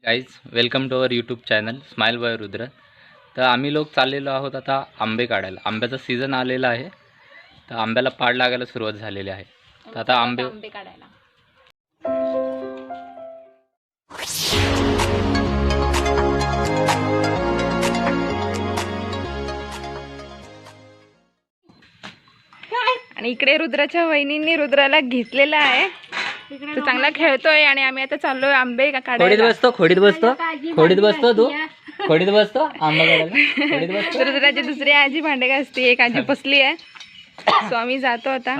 Guys welcome to our YouTube channel smile by Rudra. तर आम्ही लोक चाललेलो आहोत आता आंबे काढायला. आंब्याचा सीझन आलेला आहे, तर आंब्याला पाड लागायला सुरुवात झालेली आहे. तर आता आंबे काढायला आणि इकडे रुद्राच्या वहिनींनी रुद्राला घेतलेला आहे. तो चांगला खेळतोय आणि आम्ही आता चाललोय आंबे काढायला. खोडीत बसतो तू खोडीत बसतो आंबा काढायला. रुद्राची दुसरी आजी भांडे घासते, एक आजी बसली आहे. सो आम्ही जातो आता.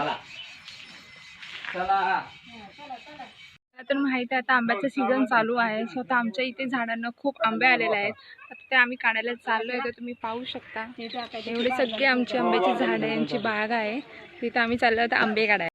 तर माहिती आहे आता आंब्याचा सीझन चालू आहे. सो आता आमच्या इथे झाडांना खूप आंबे आलेले आहेत. आता ते आम्ही काढायला चाललोय. तर तुम्ही पाहू शकता एवढे सगळे आमची आंब्याची झाडं यांची बाग आहे. तिथे आम्ही चाललो आता आंबे काढायला.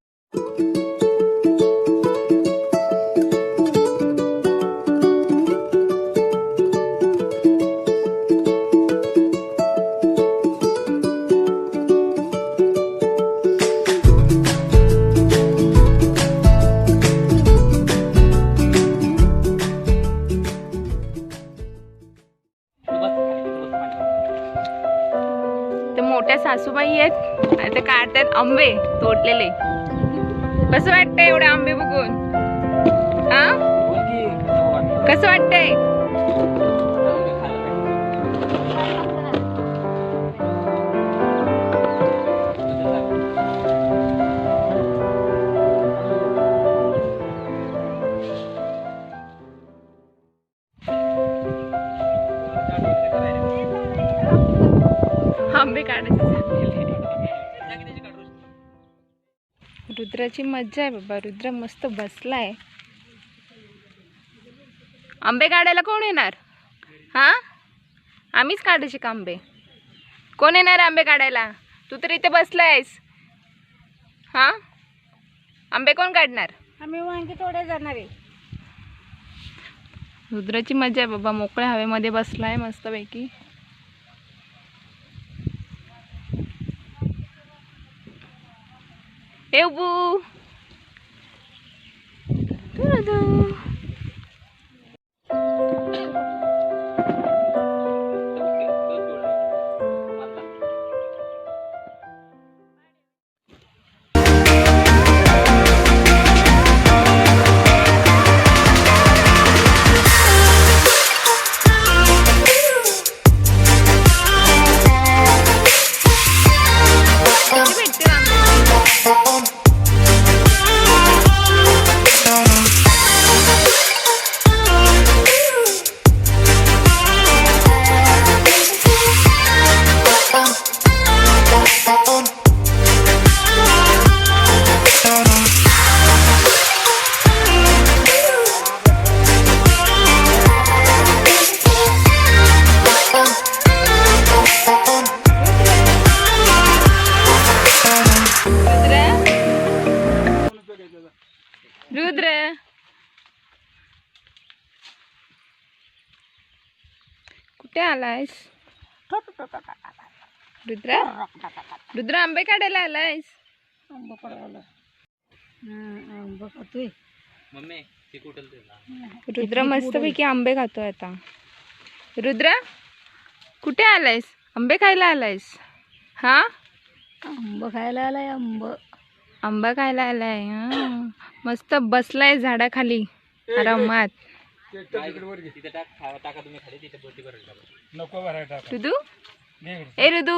मोठ्या सासूबाई आहेत आणि ते काढतात आंबे तोडलेले. कसं वाटतंय एवढे आंबे बघून? हा कसं वाटतंय? आंबे काढायचे रुद्राची मज्जा आहे बाबा. रुद्र मस्त बसलाय. आंबे काढायला कोण येणार? हा आम्हीच काढायचे का आंबे? कोण येणार आंबे काढायला? तू तर इथे बसलायस. हा आंबे कोण काढणार? आम्ही वांगी तोडे जाणार आहे. रुद्राची मज्जा आहे बाबा. मोकळ्या हवेमध्ये बसलाय मस्तपैकी. एवबू रुद्र कुठे आलायस? रुद्र आंबे काढायला आलायस? आंबा पडायला आंबा खातोय. रुद्र मस्तपैकी आंबे खातोय आता. रुद्र कुठे आलायस? आंबे खायला आलायस? हा आंबा खायला आलाय. आंबा खायला आलाय. मस्त बसलाय झाडाखाली आरामात. रुदू ए रुदू